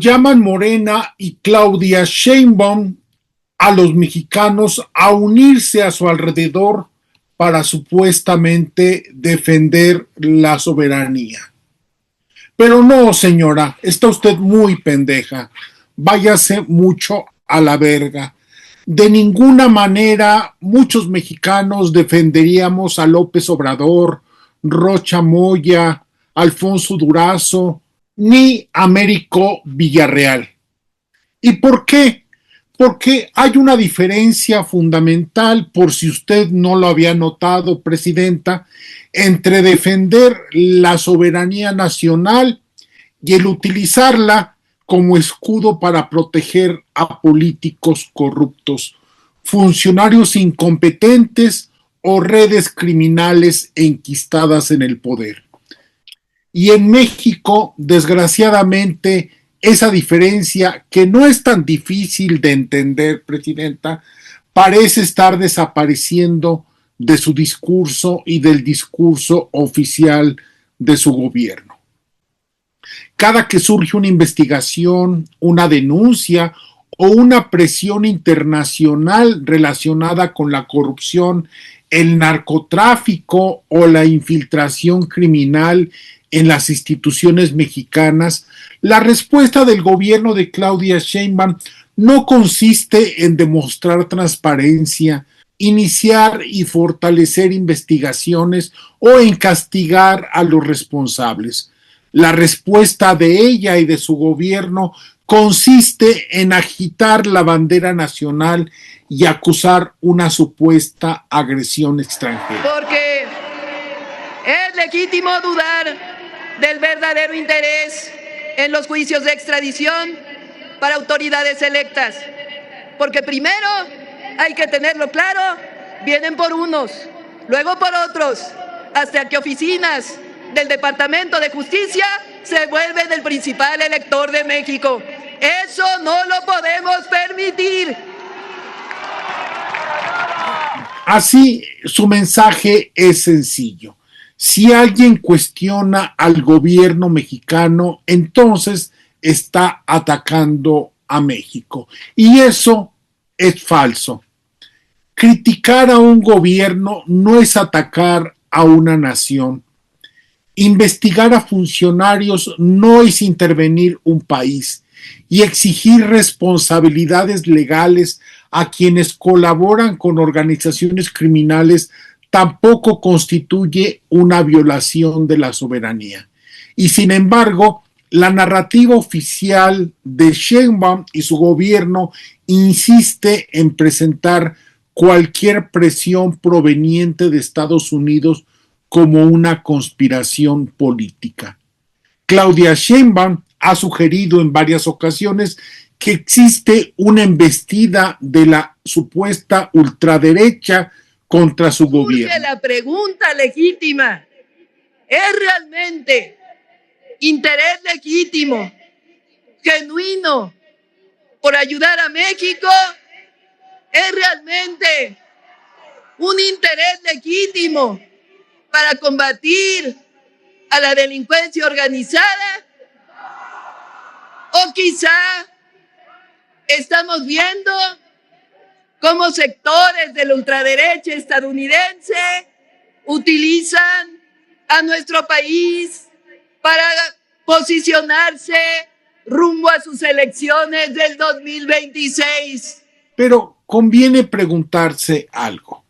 llaman Morena y Claudia Sheinbaum a los mexicanos a unirse a su alrededor para supuestamente defender la soberanía. Pero no, señora, está usted muy pendeja. Váyase mucho a la verga. De ninguna manera muchos mexicanos defenderíamos a López Obrador, Rocha Moya, Alfonso Durazo, ni Américo Villarreal. ¿Y por qué? Porque hay una diferencia fundamental, por si usted no lo había notado, Presidenta, entre defender la soberanía nacional y el utilizarla como escudo para proteger a políticos corruptos, funcionarios incompetentes o redes criminales enquistadas en el poder. Y en México, desgraciadamente, esa diferencia, que no es tan difícil de entender, Presidenta, parece estar desapareciendo de su discurso y del discurso oficial de su gobierno. Cada que surge una investigación, una denuncia o una presión internacional relacionada con la corrupción, el narcotráfico o la infiltración criminal en las instituciones mexicanas, la respuesta del gobierno de Claudia Sheinbaum no consiste en demostrar transparencia, iniciar y fortalecer investigaciones o en castigar a los responsables. La respuesta de ella y de su gobierno consiste en agitar la bandera nacional y acusar una supuesta agresión extranjera. Porque es legítimo dudar del verdadero interés en los juicios de extradición para autoridades electas. Porque primero, hay que tenerlo claro, vienen por unos, luego por otros, hasta que oficinas del Departamento de Justicia se vuelven el principal elector de México. Eso no lo podemos permitir. Así, su mensaje es sencillo. Si alguien cuestiona al gobierno mexicano, entonces está atacando a México. Y eso es falso. Criticar a un gobierno no es atacar a una nación. Investigar a funcionarios no es intervenir un país, y exigir responsabilidades legales a quienes colaboran con organizaciones criminales tampoco constituye una violación de la soberanía. Y sin embargo, la narrativa oficial de Sheinbaum y su gobierno insiste en presentar cualquier presión proveniente de Estados Unidos como una conspiración política. Claudia Sheinbaum ha sugerido en varias ocasiones que existe una embestida de la supuesta ultraderecha contra su gobierno. Surge la pregunta legítima: ¿es realmente interés legítimo, genuino, por ayudar a México? ¿Es realmente un interés legítimo para combatir a la delincuencia organizada? ¿O quizá estamos viendo cómo sectores de la ultraderecha estadounidense utilizan a nuestro país para posicionarse rumbo a sus elecciones del 2026? Pero conviene preguntarse algo.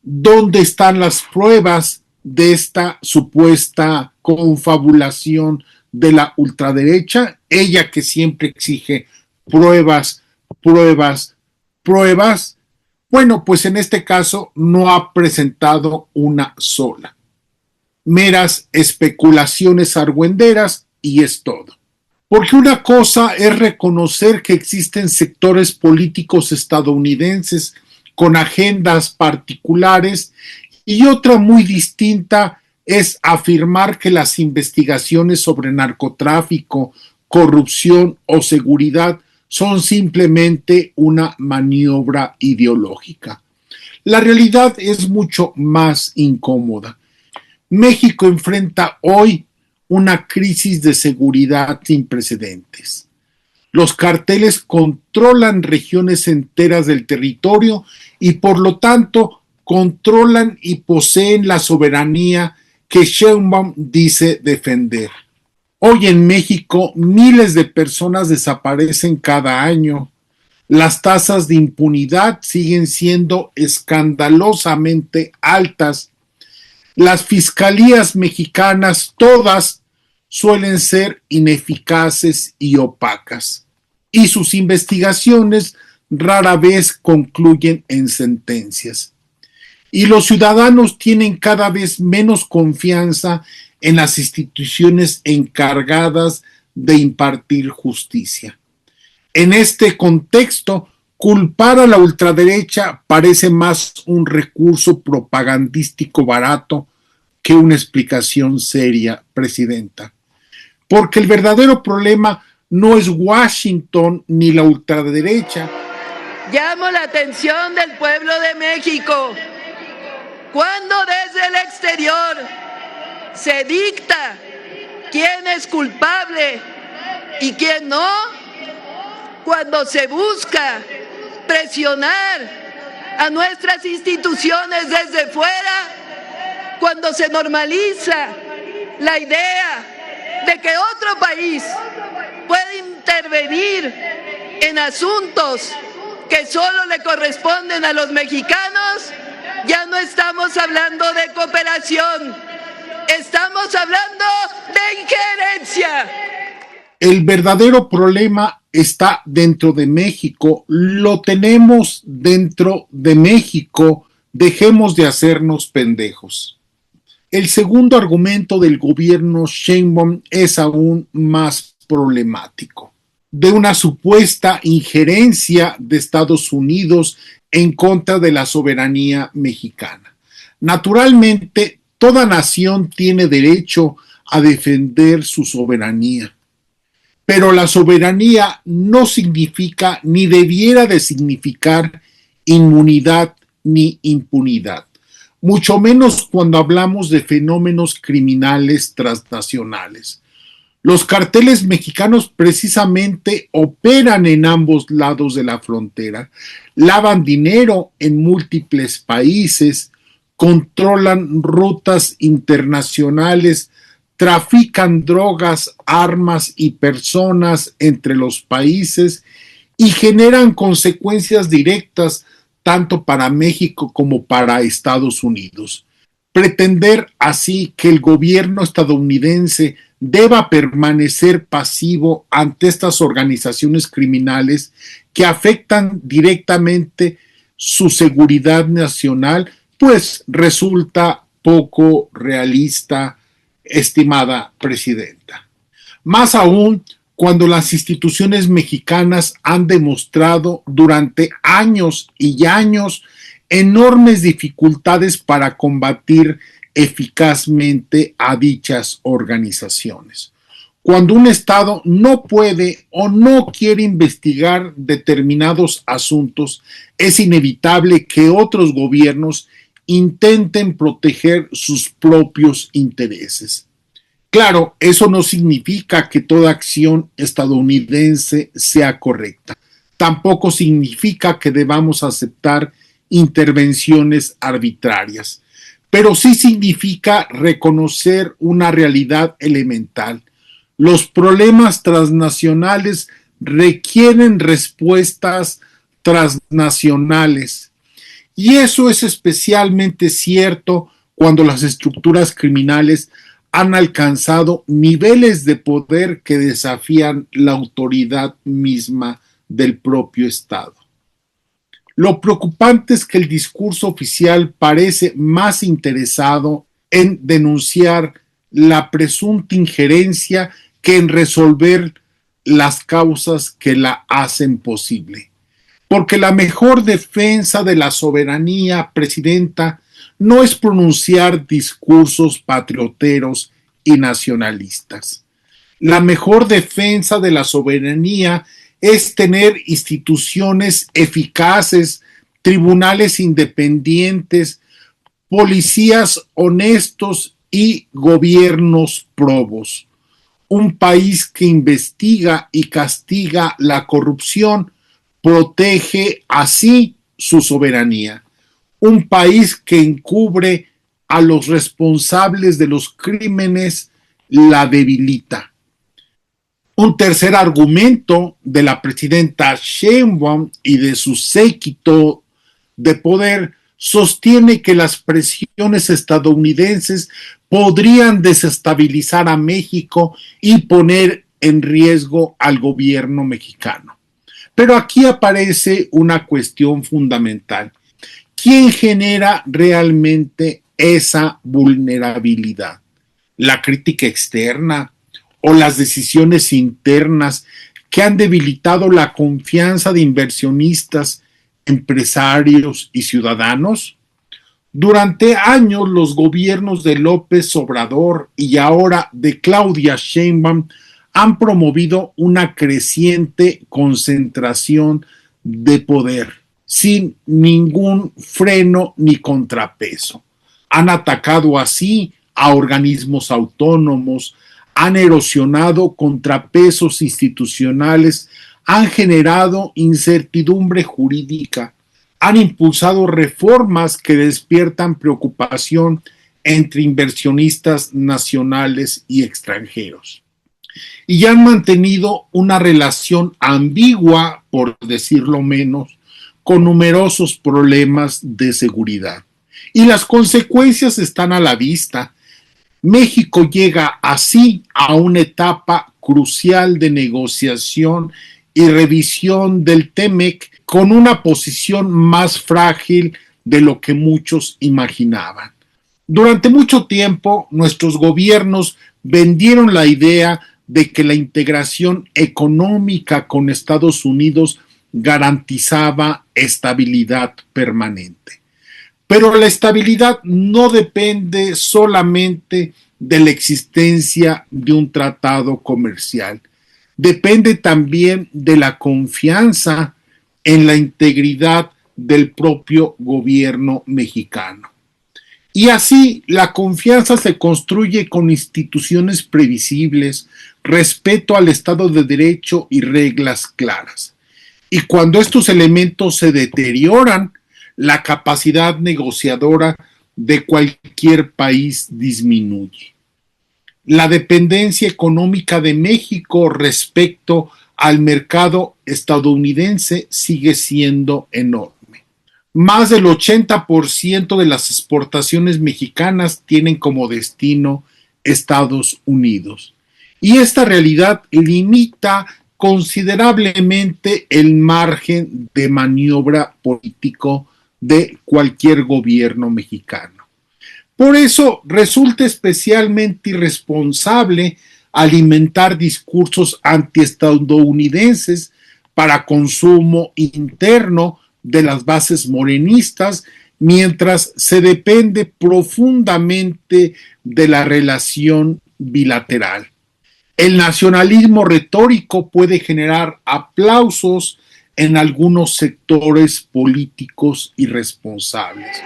¿Dónde están las pruebas de esta supuesta confabulación de la ultraderecha? Ella que siempre exige pruebas, pruebas, pruebas. Bueno, pues en este caso no ha presentado una sola. Meras especulaciones argüenderas y es todo. Porque una cosa es reconocer que existen sectores políticos estadounidenses con agendas particulares y otra muy distinta es afirmar que las investigaciones sobre narcotráfico, corrupción o seguridad son simplemente una maniobra ideológica. La realidad es mucho más incómoda. México enfrenta hoy una crisis de seguridad sin precedentes. Los carteles controlan regiones enteras del territorio y por lo tanto controlan y poseen la soberanía que Sheinbaum dice defender. Hoy en México miles de personas desaparecen cada año. Las tasas de impunidad siguen siendo escandalosamente altas. Las fiscalías mexicanas todas suelen ser ineficaces y opacas, y sus investigaciones rara vez concluyen en sentencias. Y los ciudadanos tienen cada vez menos confianza en las instituciones encargadas de impartir justicia. En este contexto, culpar a la ultraderecha parece más un recurso propagandístico barato que una explicación seria, Presidenta. Porque el verdadero problema no es Washington ni la ultraderecha. Llamo la atención del pueblo de México. Cuando desde el exterior se dicta quién es culpable y quién no, cuando se busca presionar a nuestras instituciones desde fuera, cuando se normaliza la idea de que otro país puede intervenir en asuntos que solo le corresponden a los mexicanos, ya no estamos hablando de cooperación, estamos hablando de injerencia. El verdadero problema está dentro de México, lo tenemos dentro de México, dejemos de hacernos pendejos. El segundo argumento del gobierno Sheinbaum es aún más problemático, de una supuesta injerencia de Estados Unidos en contra de la soberanía mexicana. Naturalmente, toda nación tiene derecho a defender su soberanía, pero la soberanía no significa ni debiera de significar inmunidad ni impunidad, mucho menos cuando hablamos de fenómenos criminales transnacionales. Los carteles mexicanos precisamente operan en ambos lados de la frontera, lavan dinero en múltiples países, controlan rutas internacionales, trafican drogas, armas y personas entre los países y generan consecuencias directas tanto para México como para Estados Unidos. Pretender así que el gobierno estadounidense deba permanecer pasivo ante estas organizaciones criminales que afectan directamente su seguridad nacional, pues resulta poco realista, estimada Presidenta. Más aún cuando las instituciones mexicanas han demostrado durante años y años enormes dificultades para combatir eficazmente a dichas organizaciones. Cuando un Estado no puede o no quiere investigar determinados asuntos, es inevitable que otros gobiernos intenten proteger sus propios intereses. Claro, eso no significa que toda acción estadounidense sea correcta. Tampoco significa que debamos aceptar intervenciones arbitrarias, pero sí significa reconocer una realidad elemental. Los problemas transnacionales requieren respuestas transnacionales, y eso es especialmente cierto cuando las estructuras criminales han alcanzado niveles de poder que desafían la autoridad misma del propio Estado. Lo preocupante es que el discurso oficial parece más interesado en denunciar la presunta injerencia que en resolver las causas que la hacen posible. Porque la mejor defensa de la soberanía, Presidenta, no es pronunciar discursos patrioteros y nacionalistas. La mejor defensa de la soberanía es tener instituciones eficaces, tribunales independientes, policías honestos y gobiernos probos. un país que investiga y castiga la corrupción protege así su soberanía. Un país que encubre a los responsables de los crímenes la debilita. Un tercer argumento de la presidenta Sheinbaum y de su séquito de poder sostiene que las presiones estadounidenses podrían desestabilizar a México y poner en riesgo al gobierno mexicano. Pero aquí aparece una cuestión fundamental. ¿Quién genera realmente esa vulnerabilidad? ¿La crítica externa o las decisiones internas que han debilitado la confianza de inversionistas, empresarios y ciudadanos? Durante años los gobiernos de López Obrador y ahora de Claudia Sheinbaum han promovido una creciente concentración de poder sin ningún freno ni contrapeso. Han atacado así a organismos autónomos, han erosionado contrapesos institucionales, han generado incertidumbre jurídica, han impulsado reformas que despiertan preocupación entre inversionistas nacionales y extranjeros. Y han mantenido una relación ambigua, por decirlo menos, con numerosos problemas de seguridad. Y las consecuencias están a la vista. México llega así a una etapa crucial de negociación y revisión del TEMEC con una posición más frágil de lo que muchos imaginaban. Durante mucho tiempo, nuestros gobiernos vendieron la idea de que la integración económica con Estados Unidos garantizaba estabilidad permanente. Pero la estabilidad no depende solamente de la existencia de un tratado comercial. Depende también de la confianza en la integridad del propio gobierno mexicano. Y así la confianza se construye con instituciones previsibles, respeto al Estado de Derecho y reglas claras. Y cuando estos elementos se deterioran, la capacidad negociadora de cualquier país disminuye. La dependencia económica de México respecto al mercado estadounidense sigue siendo enorme. Más del 80% de las exportaciones mexicanas tienen como destino Estados Unidos. Y esta realidad limita considerablemente el margen de maniobra político de cualquier gobierno mexicano. Por eso resulta especialmente irresponsable alimentar discursos antiestadounidenses para consumo interno de las bases morenistas, mientras se depende profundamente de la relación bilateral. El nacionalismo retórico puede generar aplausos en algunos sectores políticos irresponsables.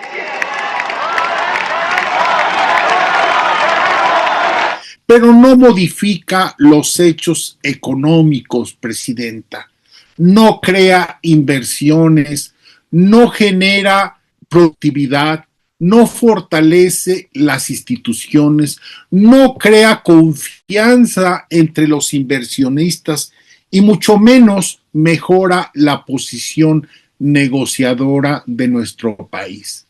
Pero no modifica los hechos económicos, presidenta. No crea inversiones, no genera productividad, no fortalece las instituciones, no crea confianza entre los inversionistas y mucho menos mejora la posición negociadora de nuestro país.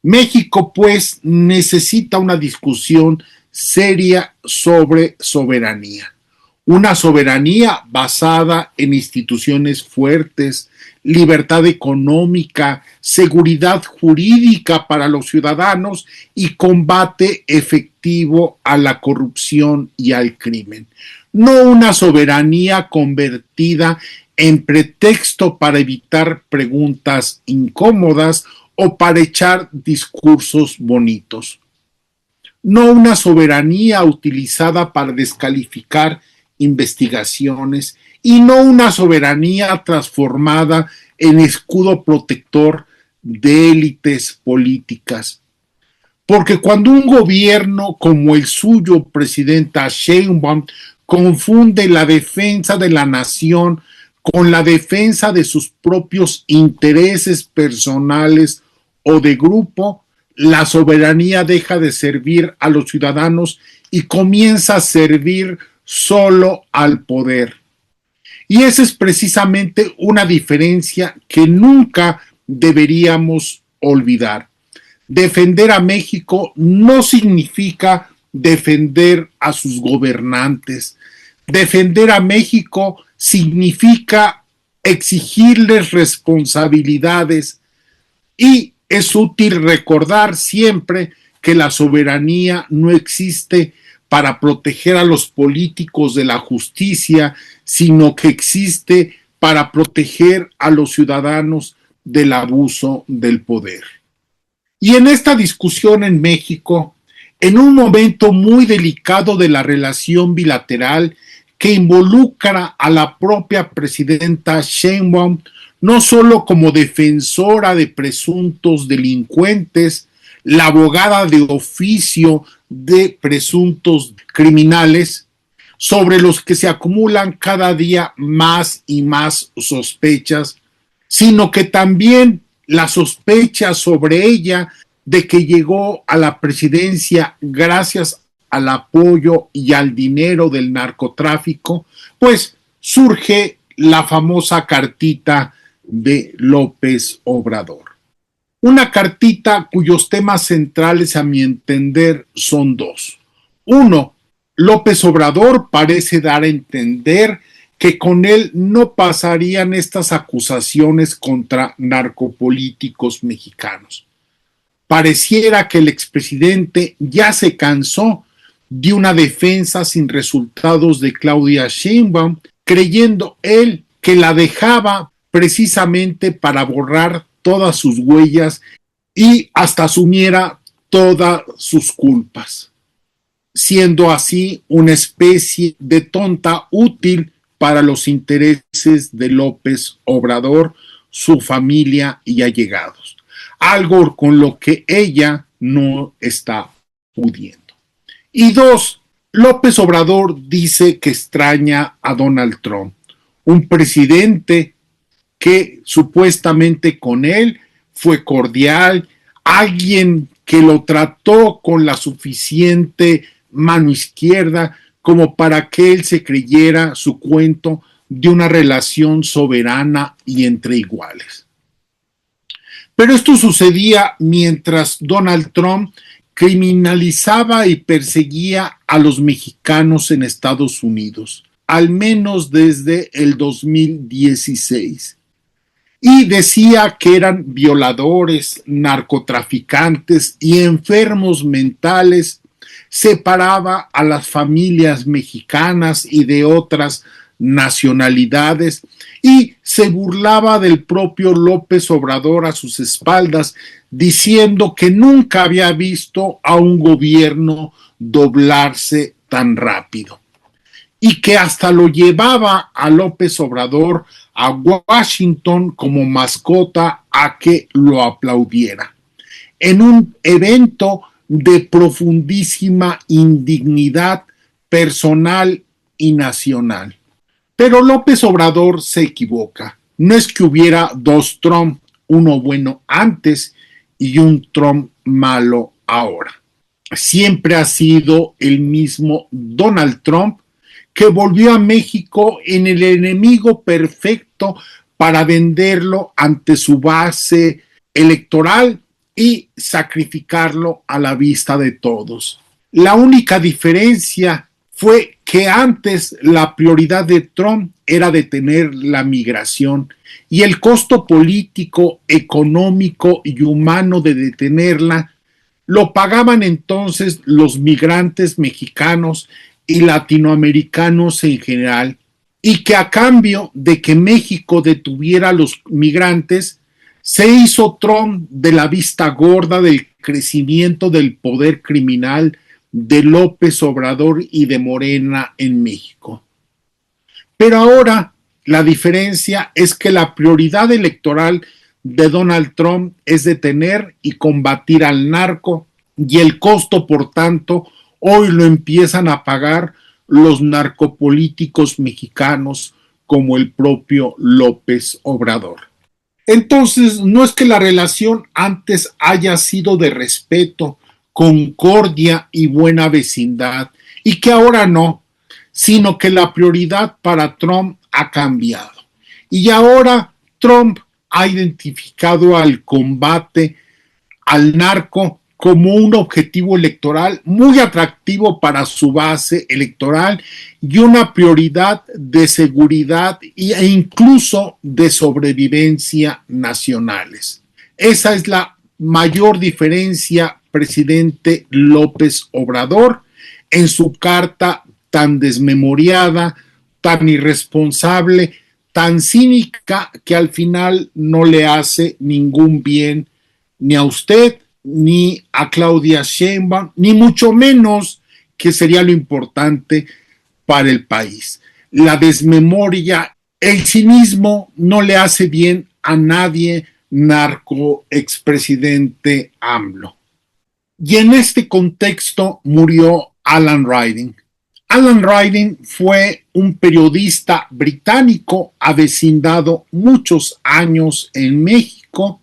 México, pues, necesita una discusión seria sobre soberanía. Una soberanía basada en instituciones fuertes, libertad económica, seguridad jurídica para los ciudadanos y combate efectivo a la corrupción y al crimen. No una soberanía convertida en pretexto para evitar preguntas incómodas o para echar discursos bonitos. No una soberanía utilizada para descalificar investigaciones y no una soberanía transformada en escudo protector de élites políticas. Porque cuando un gobierno como el suyo, presidenta Sheinbaum, confunde la defensa de la nación con la defensa de sus propios intereses personales o de grupo, la soberanía deja de servir a los ciudadanos y comienza a servir solo al poder. Y esa es precisamente una diferencia que nunca deberíamos olvidar. Defender a México no significa defender a sus gobernantes. Defender a México significa exigirles responsabilidades y es útil recordar siempre que la soberanía no existe para proteger a los políticos de la justicia, sino que existe para proteger a los ciudadanos del abuso del poder. Y en esta discusión en México, en un momento muy delicado de la relación bilateral que involucra a la propia presidenta Sheinbaum, no solo como defensora de presuntos delincuentes, la abogada de oficio de presuntos criminales, sobre los que se acumulan cada día más y más sospechas, sino que también la sospecha sobre ella de que llegó a la presidencia gracias al apoyo y al dinero del narcotráfico, pues surge la famosa cartita de López Obrador. Una cartita cuyos temas centrales, a mi entender, son dos. Uno, López Obrador parece dar a entender que con él no pasarían estas acusaciones contra narcopolíticos mexicanos. Pareciera que el expresidente ya se cansó de una defensa sin resultados de Claudia Sheinbaum, creyendo él que la dejaba precisamente para borrar todas sus huellas y hasta asumiera todas sus culpas, siendo así una especie de tonta útil para los intereses de López Obrador, su familia y allegados, algo con lo que ella no está pudiendo. Y dos, López Obrador dice que extraña a Donald Trump, un presidente que supuestamente con él fue cordial, alguien que lo trató con la suficiente mano izquierda como para que él se creyera su cuento de una relación soberana y entre iguales. Pero esto sucedía mientras Donald Trump criminalizaba y perseguía a los mexicanos en Estados Unidos, al menos desde el 2016. Y decía que eran violadores, narcotraficantes y enfermos mentales, separaba a las familias mexicanas y de otras nacionalidades y se burlaba del propio López Obrador a sus espaldas, diciendo que nunca había visto a un gobierno doblarse tan rápido y que hasta lo llevaba a López Obrador a Washington como mascota a que lo aplaudiera, en un evento de profundísima indignidad personal y nacional. Pero López Obrador se equivoca. No es que hubiera dos Trump, uno bueno antes y un Trump malo ahora. Siempre ha sido el mismo Donald Trump que volvió a México en el enemigo perfecto para venderlo ante su base electoral y sacrificarlo a la vista de todos. La única diferencia fue que antes la prioridad de Trump era detener la migración y el costo político, económico y humano de detenerla lo pagaban entonces los migrantes mexicanos y latinoamericanos en general, y que a cambio de que México detuviera a los migrantes, se hizo Trump de la vista gorda del crecimiento del poder criminal de López Obrador y de Morena en México. Pero ahora la diferencia es que la prioridad electoral de Donald Trump es detener y combatir al narco y el costo, por tanto, hoy lo empiezan a pagar los narcopolíticos mexicanos como el propio López Obrador. Entonces, no es que la relación antes haya sido de respeto, concordia y buena vecindad, y que ahora no, sino que la prioridad para Trump ha cambiado. Y ahora Trump ha identificado al combate al narco como un objetivo electoral muy atractivo para su base electoral y una prioridad de seguridad e incluso de sobrevivencia nacionales. Esa es la mayor diferencia, presidente López Obrador, en su carta tan desmemoriada, tan irresponsable, tan cínica, que al final no le hace ningún bien ni a usted, ni a Claudia Sheinbaum, ni mucho menos, que sería lo importante para el país. La desmemoria, el cinismo no le hace bien a nadie, narco expresidente AMLO. Y en este contexto murió Alan Ryding. Alan Ryding fue un periodista británico avecindado muchos años en México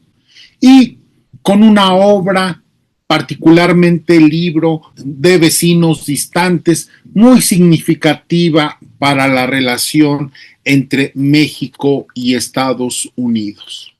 y con una obra, particularmente el libro de Vecinos Distantes, muy significativa para la relación entre México y Estados Unidos.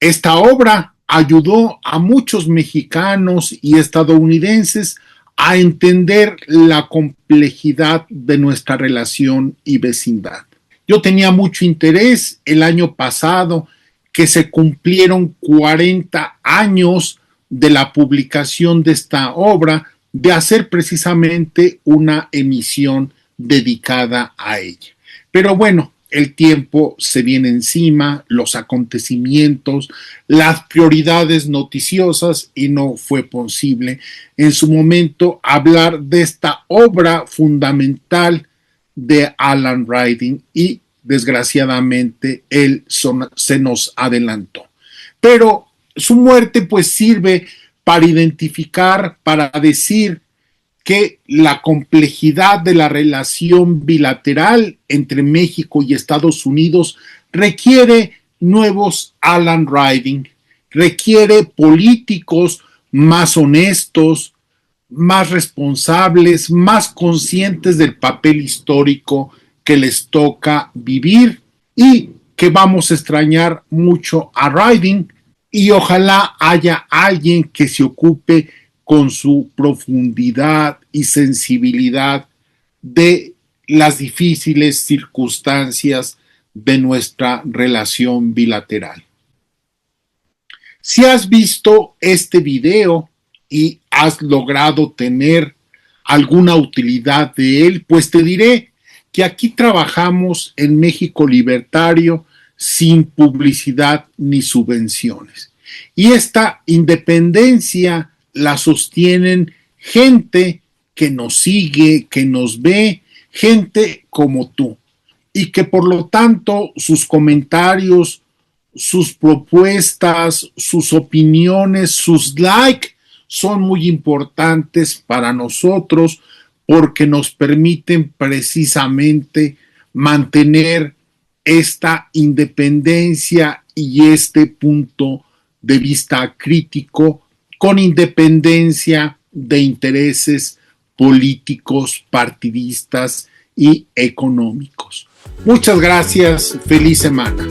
Esta obra ayudó a muchos mexicanos y estadounidenses a entender la complejidad de nuestra relación y vecindad. Yo tenía mucho interés el año pasado que se cumplieron 40 años de la publicación de esta obra, de hacer precisamente una emisión dedicada a ella. Pero bueno, el tiempo se viene encima, los acontecimientos, las prioridades noticiosas, y no fue posible en su momento hablar de esta obra fundamental de Alan Ryding, y desgraciadamente él se nos adelantó. Pero su muerte pues sirve para identificar, para decir que la complejidad de la relación bilateral entre México y Estados Unidos requiere nuevos Alan Ryding, requiere políticos más honestos, más responsables, más conscientes del papel histórico que les toca vivir, y que vamos a extrañar mucho a Ryding, y ojalá haya alguien que se ocupe con su profundidad y sensibilidad de las difíciles circunstancias de nuestra relación bilateral. Si has visto este video y has logrado tener alguna utilidad de él, pues te diré que aquí trabajamos en México Libertario sin publicidad ni subvenciones. Y esta independencia la sostienen gente que nos sigue, que nos ve, gente como tú, y que por lo tanto sus comentarios, sus propuestas, sus opiniones, sus likes son muy importantes para nosotros, porque nos permiten precisamente mantener esta independencia y este punto de vista crítico, con independencia de intereses políticos, partidistas y económicos. Muchas gracias, feliz semana.